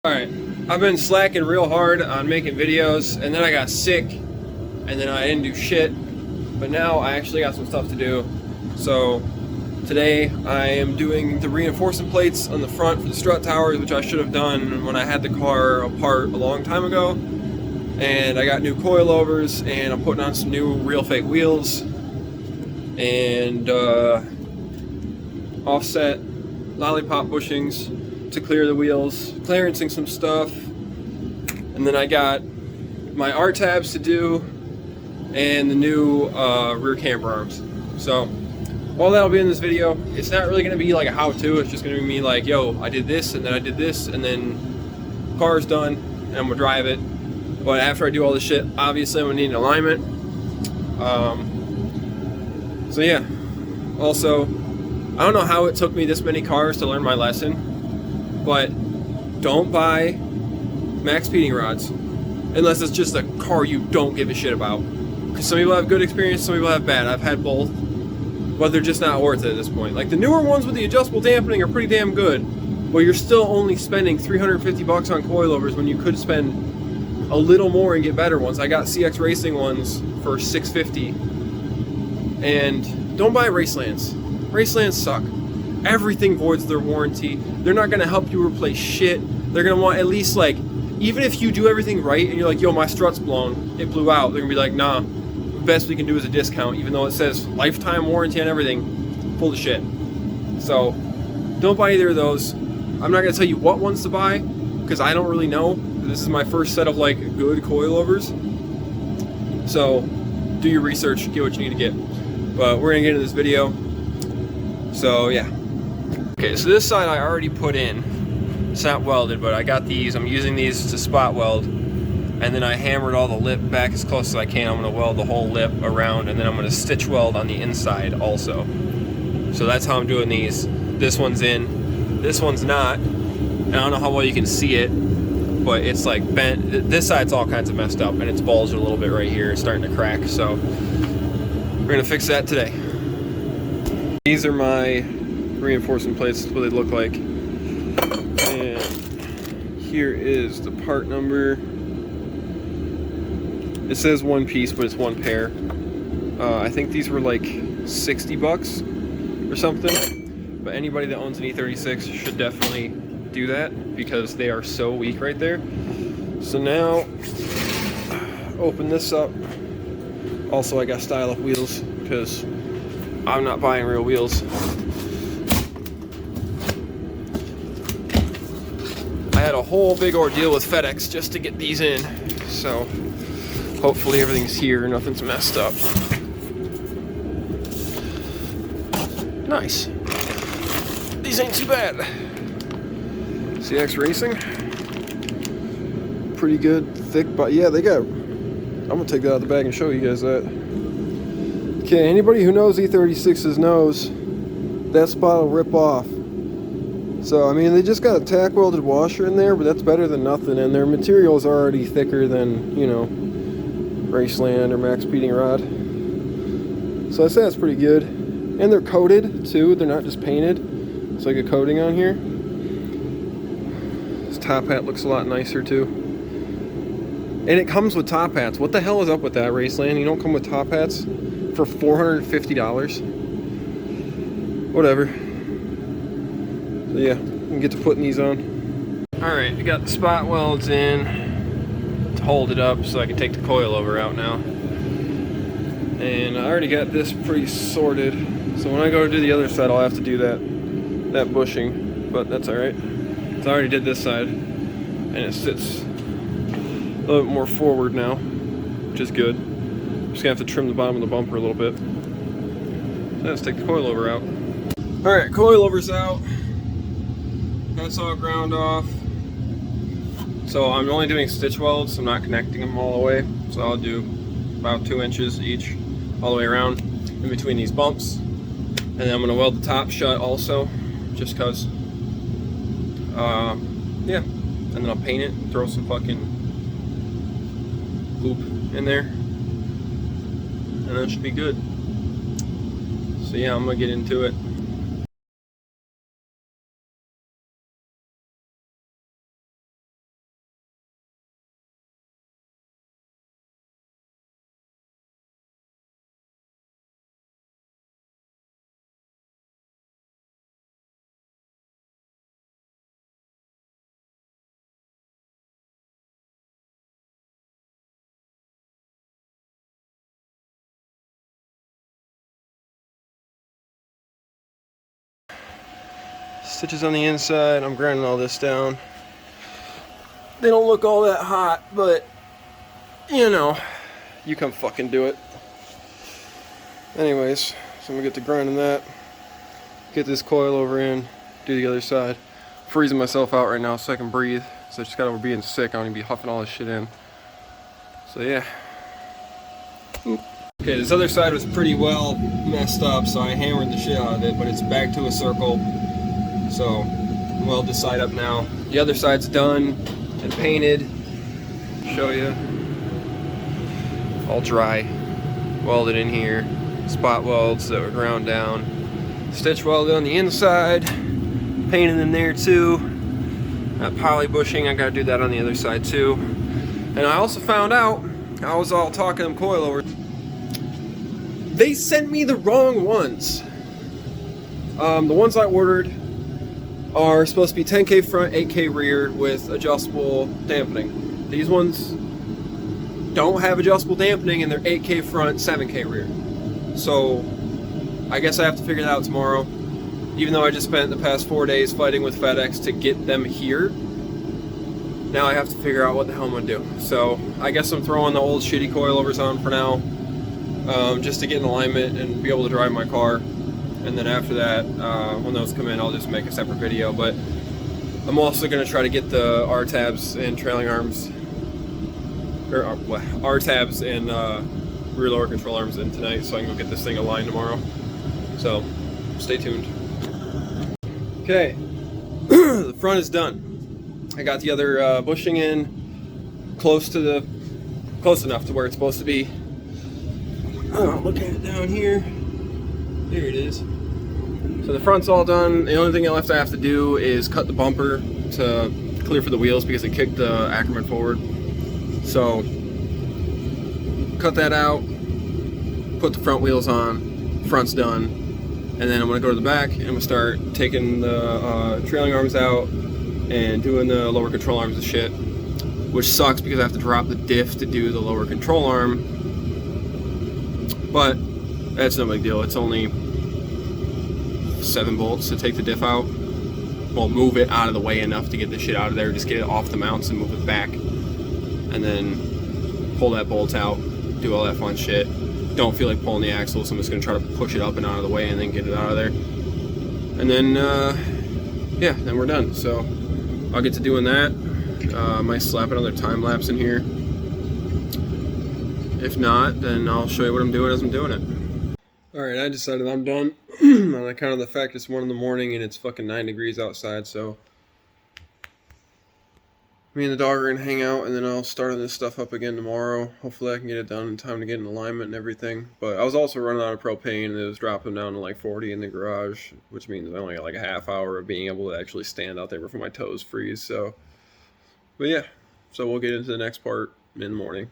Alright, I've been slacking real hard on making videos, and then I got sick, and then I didn't do shit, but now I actually got some stuff to do. So today I am doing the reinforcement plates on the front for the strut towers, which I should have done when I had the car apart a long time ago. And I got new coilovers, and I'm putting on some new real fake wheels, and offset lollipop bushings to clear the wheels, clearancing some stuff, and then I got my R tabs to do and the new rear camber arms. So all that'll be in this video. It's not really going to be like a how-to, it's just going to be me like, yo, I did this and then I did this and then car's done and I'm going to drive it. But after I do all this shit, obviously I'm going to need an alignment. So yeah, also I don't know how it took me this many cars to learn my lesson, but don't buy max speeding rods unless it's just a car you don't give a shit about. Because some people have good experience, some people have bad. I've had both, but they're just not worth it at this point. Like the newer ones with the adjustable dampening are pretty damn good, but you're still only spending 350 bucks on coilovers when you could spend a little more and get better ones. I got CX Racing ones for 650, and don't buy Racelands. Racelands suck. Everything voids their warranty. They're not going to help you replace shit. They're going to want at least, like, even if you do everything right and you're like, yo, my strut's blown, it blew out, they're going to be like, nah, the best we can do is a discount, even though it says lifetime warranty on everything. Full of shit. So don't buy either of those. I'm not going to tell you what ones to buy because I don't really know. This is my first set of like good coilovers. So do your research, get what you need to get. But we're going to get into this video. So yeah. Okay, so this side I already put in. It's not welded, but I got these. I'm using these to spot weld. And then I hammered all the lip back as close as I can. I'm going to weld the whole lip around, and then I'm going to stitch weld on the inside also. So that's how I'm doing these. This one's in, this one's not. And I don't know how well you can see it, but it's like bent. This side's all kinds of messed up, and it's bulged a little bit right here. It's starting to crack, so we're going to fix that today. These are my reinforcement plates, what they look like. And here is the part number. It says one piece, but it's one pair. I think these were like 60 bucks or something. But anybody that owns an E36 should definitely do that because they are so weak right there. So now, open this up. Also, I got style up wheels because I'm not buying real wheels. I had a whole big ordeal with FedEx just to get these in, so hopefully everything's here, nothing's messed up. Nice. These ain't too bad. CX Racing. Pretty good, thick, but yeah, they got, I'm gonna take that out of the bag and show you guys that. Okay, anybody who knows E36s knows that spot will rip off. So, I mean, they just got a tack welded washer in there, but that's better than nothing, and their material is already thicker than, you know, Raceland or Max Speeding Rod. So I say that's pretty good. And they're coated, too. They're not just painted. It's like a coating on here. This top hat looks a lot nicer, too. And it comes with top hats. What the hell is up with that, Raceland? You don't come with top hats for $450? Whatever. So yeah, we can get to putting these on. Alright, we got the spot welds in to hold it up so I can take the coilover out now. And I already got this pretty sorted. So when I go to do the other side, I'll have to do that bushing. But that's alright. So I already did this side. And it sits a little bit more forward now, which is good. I'm just gonna have to trim the bottom of the bumper a little bit. So let's take the coilover out. Alright, coilover's out. That's all ground off. So I'm only doing stitch welds, I'm not connecting them all the way. So I'll do about 2 inches each all the way around in between these bumps. And then I'm gonna weld the top shut also, just cause. Yeah. And then I'll paint it, throw some fucking hoop in there. And that should be good. So yeah, I'm gonna get into it. Stitches on the inside. I'm grinding all this down. They don't look all that hot, but you know, you come fucking do it. Anyways, so I'm gonna get to grinding that. Get this coil over in, do the other side. Freezing myself out right now so I can breathe. So I just got over being sick. I don't even be huffing all this shit in. So yeah. Oop. Okay, this other side was pretty well messed up, so I hammered the shit out of it, but it's back to a circle. So I'm weld this side up now. The other side's done and painted. Show you. All dry. Welded in here. Spot welds that were ground down. Stitch welded on the inside. Painted in there too. That poly bushing, I gotta do that on the other side too. And I also found out, I was all talking them coilovers. They sent me the wrong ones. The ones I ordered are supposed to be 10K front, 8K rear with adjustable dampening. These ones don't have adjustable dampening and they're 8K front, 7K rear. So I guess I have to figure that out tomorrow. Even though I just spent the past 4 days fighting with FedEx to get them here, now I have to figure out what the hell I'm gonna do. So I guess I'm throwing the old shitty coilovers on for now, just to get in alignment and be able to drive my car. And then after that, when those come in, I'll just make a separate video. But I'm also gonna try to get the R tabs and trailing arms, or R tabs and rear lower control arms in tonight, so I can go get this thing aligned tomorrow. So stay tuned. Okay, the front is done. I got the other bushing in close enough to where it's supposed to be. Oh, look at it down here. There it is. So the front's all done. The only thing left I have to do is cut the bumper to clear for the wheels because it kicked the Ackerman forward. So cut that out, put the front wheels on, front's done. And then I'm gonna go to the back and I'm gonna start taking the trailing arms out and doing the lower control arms and shit, which sucks because I have to drop the diff to do the lower control arm. But that's no big deal. It's only 7 bolts to take the diff out. Well, move it out of the way enough to get the shit out of there. Just get it off the mounts and move it back, and then pull that bolt out. Do all that fun shit. Don't feel like pulling the axle, so I'm just going to try to push it up and out of the way and then get it out of there. And then, yeah, then we're done. So I'll get to doing that. I might slap another time lapse in here. If not, then I'll show you what I'm doing as I'm doing it. Alright, I decided I'm done. On account of the fact it's 1 in the morning and it's fucking 9 degrees outside, so me and the dog are gonna hang out, and then I'll start this stuff up again tomorrow. Hopefully I can get it done in time to get in alignment and everything. But I was also running out of propane, and it was dropping down to like 40 in the garage, which means I only got like a half hour of being able to actually stand out there before my toes freeze. So, but yeah, so we'll get into the next part in the morning.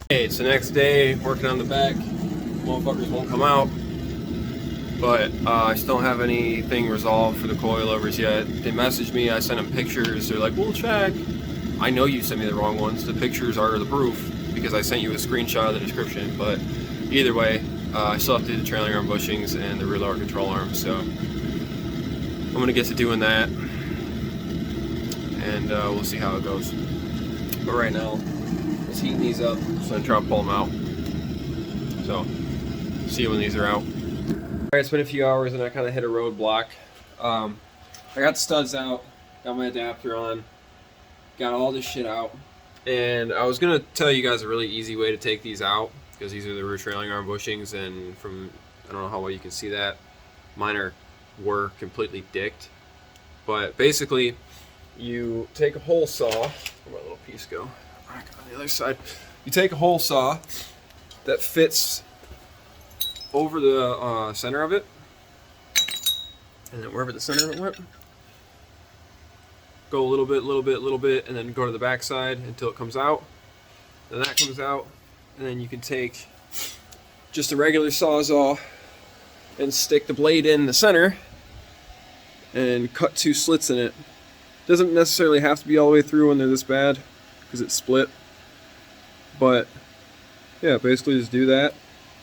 Okay, it's the next day, working on the back. Motherfuckers won't come out. But I still don't have anything resolved for the coilovers yet. They messaged me, I sent them pictures, they're like, we'll check. I know you sent me the wrong ones, the pictures are the proof, because I sent you a screenshot of the description, but either way, I still have to do the trailing arm bushings and the rear lower control arms, so I'm going to get to doing that, and we'll see how it goes. But right now, let's heating these up, so I'm trying to pull them out. So, see you when these are out. Alright, it's been a few hours and I kind of hit a roadblock. I got the studs out, got my adapter on, got all this shit out, and I was going to tell you guys a really easy way to take these out, because these are the rear trailing arm bushings, and from, I don't know how well you can see that, mine were completely dicked. But basically, you take a hole saw, where'd my little piece go? On the other side. You take a hole saw that fits over the center of it, and then wherever the center of it went, go a little bit, and then go to the back side until it comes out. Then that comes out, and then you can take just a regular Sawzall and stick the blade in the center and cut 2 slits in it. Doesn't necessarily have to be all the way through when they're this bad, because it's split. But yeah, basically just do that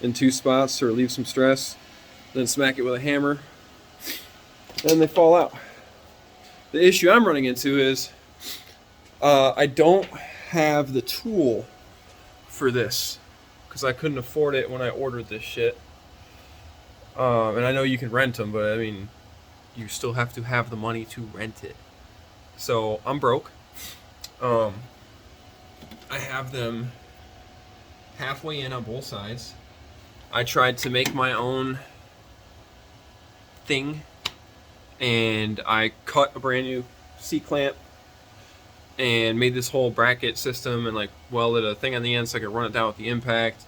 in 2 spots to relieve some stress, then smack it with a hammer, and they fall out. The issue I'm running into is I don't have the tool for this because I couldn't afford it when I ordered this shit. And I know you can rent them, but I mean, you still have to have the money to rent it. So I'm broke. I have them halfway in on both sides. I tried to make my own thing, and I cut a brand new C-clamp and made this whole bracket system and like welded a thing on the end so I could run it down with the impact.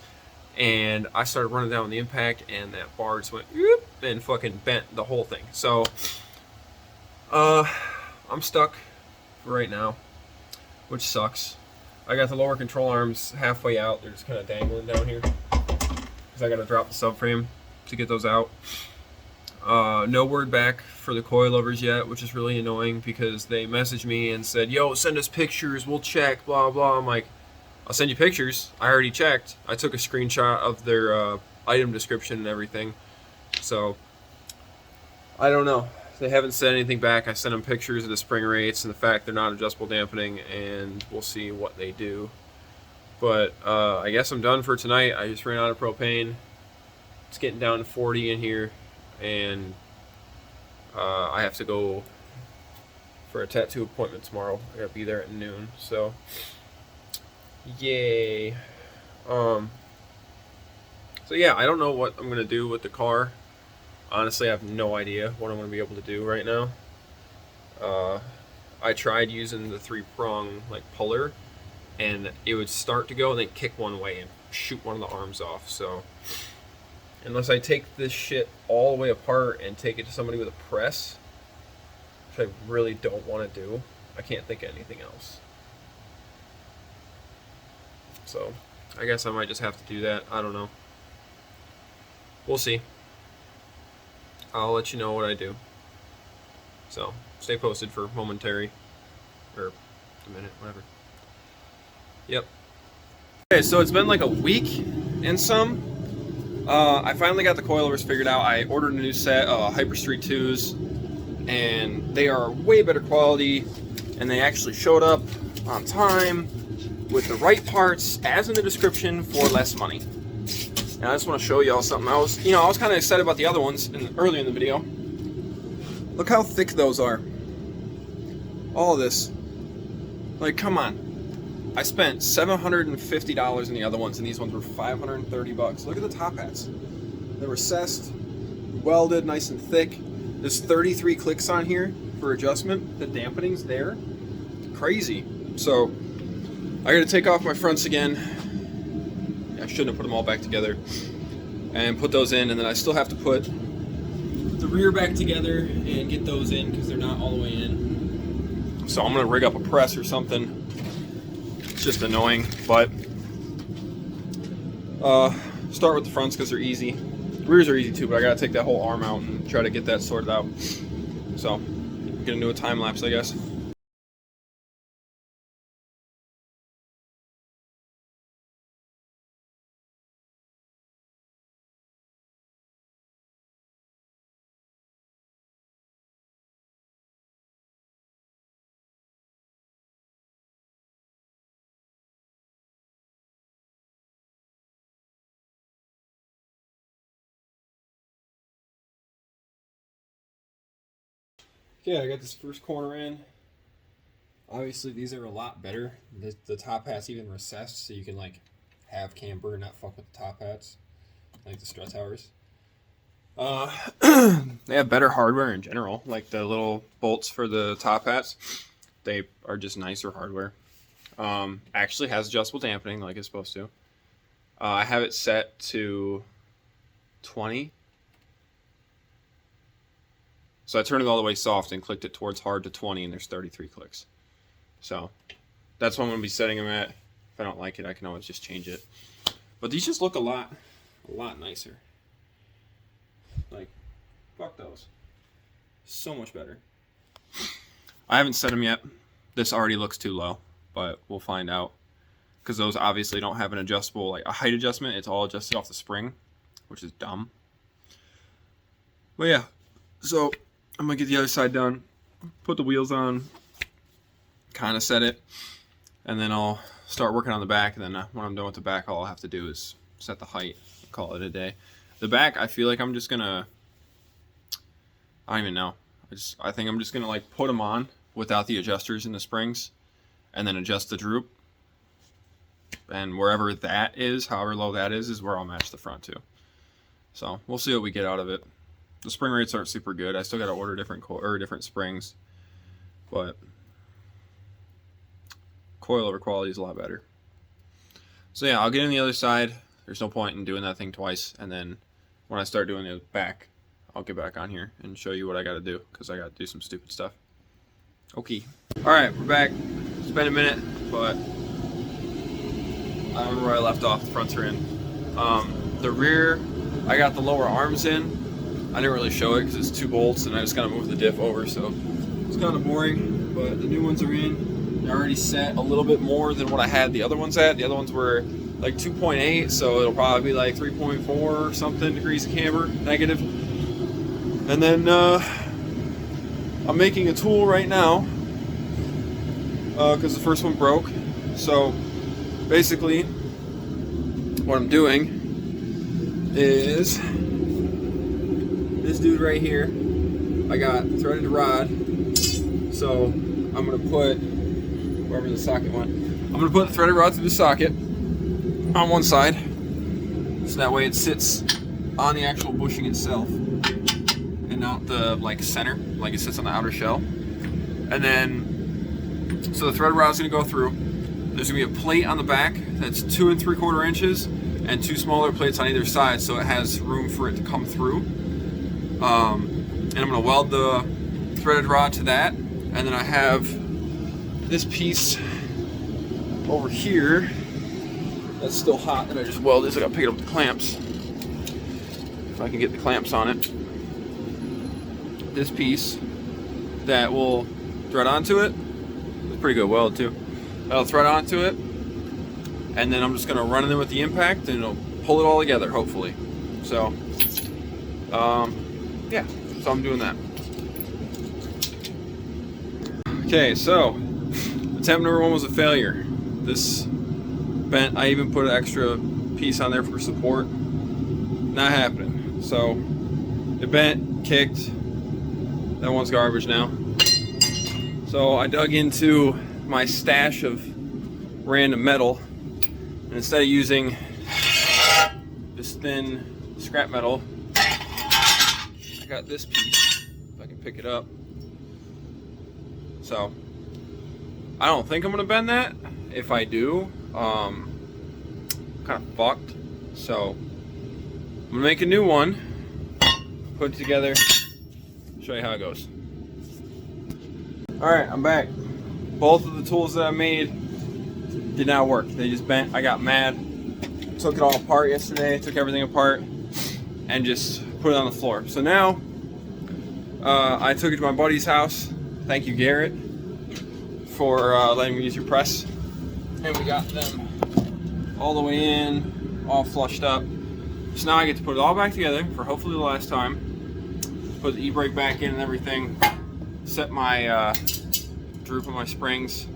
And I started running down with the impact, and that bar just went whoop, and fucking bent the whole thing. So I'm stuck for right now, which sucks. I got the lower control arms halfway out. They're just kind of dangling down here because I got to drop the subframe to get those out. No word back for the coilovers yet, which is really annoying because they messaged me and said, yo, send us pictures, we'll check, blah, blah. I'm like, I'll send you pictures. I already checked. I took a screenshot of their item description and everything. So, I don't know. They haven't said anything back. I sent them pictures of the spring rates and the fact they're not adjustable dampening, and we'll see what they do. But I guess I'm done for tonight. I just ran out of propane. It's getting down to 40 in here, and I have to go for a tattoo appointment tomorrow. I gotta be there at noon, so yay. So yeah, I don't know what I'm gonna do with the car. Honestly, I have no idea what I'm gonna be able to do right now. I tried using the 3-prong like puller, and it would start to go and then kick one way and shoot one of the arms off. So unless I take this shit all the way apart and take it to somebody with a press, which I really don't want to do, I can't think of anything else. So I guess I might just have to do that. I don't know. We'll see. I'll let you know what I do. So stay posted for momentary, or a minute, whatever. Yep. Okay, so it's been like a week and some. I finally got the coilovers figured out. I ordered a new set of Hyperstreet 2s, and they are way better quality, and they actually showed up on time with the right parts, as in the description, for less money. And I just want to show y'all something. I was kind of excited about the other ones earlier in the video. Look how thick those are. All this. Like, come on. I spent $750 in the other ones, and these ones were $530. Look at the top hats. They're recessed, welded, nice and thick. There's 33 clicks on here for adjustment. The dampening's there. Crazy. So, I gotta take off my fronts again. I shouldn't have put them all back together. And put those in, and then I still have to put the rear back together and get those in because they're not all the way in. So I'm gonna rig up a press or something. It's just annoying, but start with the fronts because they're easy. Rears are easy too, but I gotta take that whole arm out and try to get that sorted out. So I'm gonna do a time lapse, I guess. Okay, I got this first corner in. Obviously, these are a lot better. The top hat's even recessed, so you can like have camber and not fuck with the top hats, like the strut towers. They have better hardware in general, like the little bolts for the top hats. They are just nicer hardware. Actually has adjustable dampening, like it's supposed to. I have it set to 20. So I turned it all the way soft and clicked it towards hard to 20, and there's 33 clicks. So that's what I'm going to be setting them at. If I don't like it, I can always just change it. But these just look a lot nicer. Like, fuck those. So much better. I haven't set them yet. This already looks too low, but we'll find out. Because those obviously don't have an adjustable, like a height adjustment. It's all adjusted off the spring, which is dumb. But yeah, so I'm gonna get the other side done, put the wheels on, kind of set it, and then I'll start working on the back. And then when I'm done with the back, all I'll have to do is set the height, call it a day. The back, I feel like I'm just gonna, I don't even know. I think I'm just gonna like put them on without the adjusters and the springs, and then adjust the droop. And wherever that is, however low that is where I'll match the front to. So we'll see what we get out of it. The spring rates aren't super good. I still got to order different springs, but coilover quality is a lot better. So yeah, I'll get in the other side. There's no point in doing that thing twice, and then when I start doing the back, I'll get back on here and show you what I got to do, because I got to do some stupid stuff. Okay. All right, we're back. It's been a minute, but I remember where I left off. The fronts are in. The rear, I got the lower arms in. I didn't really show it because it's 2 bolts, and I just kind of moved the diff over, so it's kind of boring. But the new ones are in. They're already set a little bit more than what I had the other ones at. The other ones were like 2.8, so it'll probably be like 3.4 or something degrees of camber, negative. And then I'm making a tool right now because the first one broke. So basically, what I'm doing is this dude right here. I got threaded rod, so I'm gonna put wherever the socket went. I'm gonna put the threaded rod through the socket on one side, so that way it sits on the actual bushing itself and not the like center, like it sits on the outer shell. And then, so the threaded rod is gonna go through. There's gonna be a plate on the back that's 2 3/4 inches and 2 smaller plates on either side, so it has room for it to come through. And I'm gonna weld the threaded rod to that, and then I have this piece over here that's still hot that I just welded, so I gotta pick it up with the clamps. If I can get the clamps on it. This piece that will thread onto it. It's pretty good weld too. That'll thread onto it, and then I'm just gonna run it in with the impact, and it'll pull it all together, hopefully. So, yeah, so I'm doing that. Okay, so attempt number 1 was a failure. This bent. I even put an extra piece on there for support. Not happening. So it bent, kicked. That one's garbage now. So I dug into my stash of random metal, and instead of using this thin scrap metal, I got this piece, if I can pick it up. So I don't think I'm gonna bend that. If I do, kind of fucked. So I'm gonna make a new one, put it together, show you how it goes. All right, I'm back. Both of the tools that I made did not work. They just bent. I got mad, took it all apart yesterday, took everything apart, and just put it on the floor. So now I took it to my buddy's house. Thank you, Garrett, for letting me use your press. And we got them all the way in, all flushed up. So now I get to put it all back together for hopefully the last time. Put the e-brake back in and everything. Set my droop on my springs,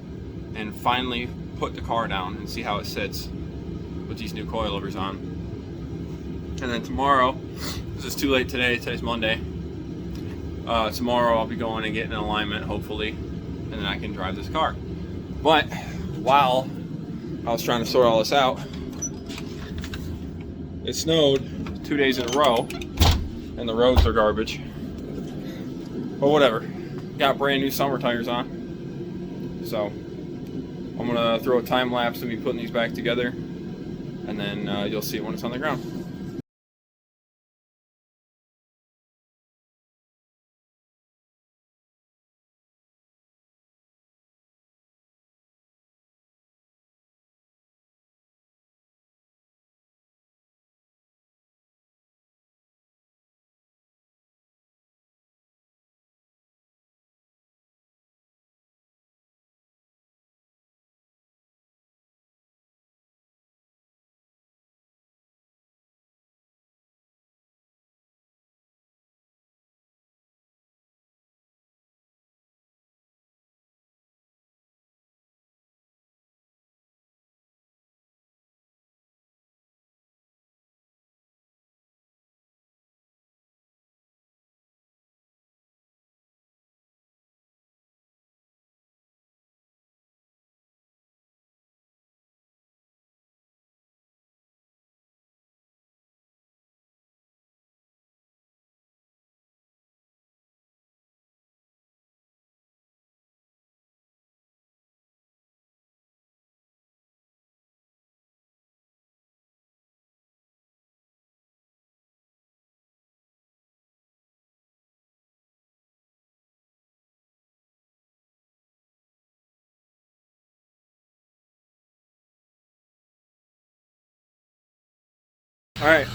and finally put the car down and see how it sits with these new coilovers on. And then tomorrow, this is too late today, today's Monday. Tomorrow I'll be going and getting an alignment, hopefully, and then I can drive this car. But while I was trying to sort all this out, it snowed 2 days in a row, and the roads are garbage. But whatever. Got brand new summer tires on. So I'm gonna throw a time lapse of me putting these back together, and then you'll see it when it's on the ground. Alright,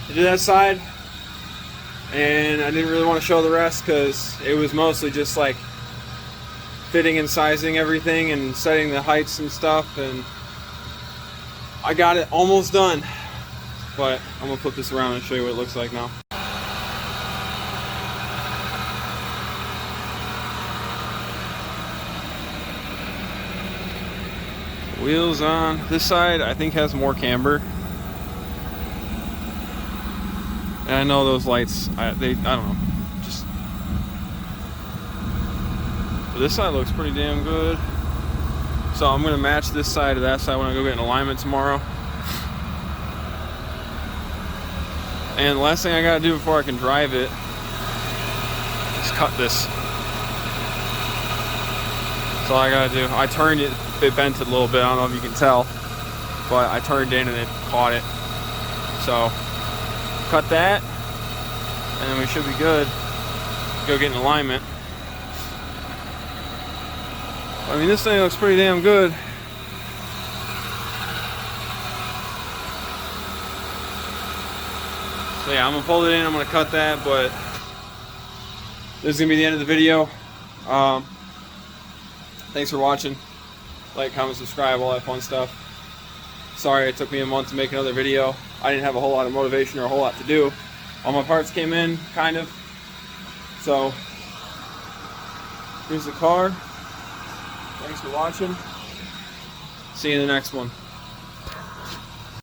I did that side, and I didn't really want to show the rest because it was mostly just like fitting and sizing everything and setting the heights and stuff, and I got it almost done. But I'm going to flip this around and show you what it looks like now. Wheels on. This side I think has more camber. And I know those lights, I don't know, just, but this side looks pretty damn good. So I'm gonna match this side to that side when I go get an alignment tomorrow. And the last thing I gotta do before I can drive it is cut this. That's all I gotta do. I turned it, it bent it a little bit, I don't know if you can tell, but I turned in and it caught it. So cut that, and then we should be good. Go get an alignment. I mean, this thing looks pretty damn good. So yeah, I'm gonna fold it in, I'm gonna cut that, but this is gonna be the end of the video. Thanks for watching. Like, comment, subscribe, all that fun stuff. Sorry it took me a month to make another video. I didn't have a whole lot of motivation or a whole lot to do. All my parts came in, kind of. So, here's the car. Thanks for watching. See you in the next one.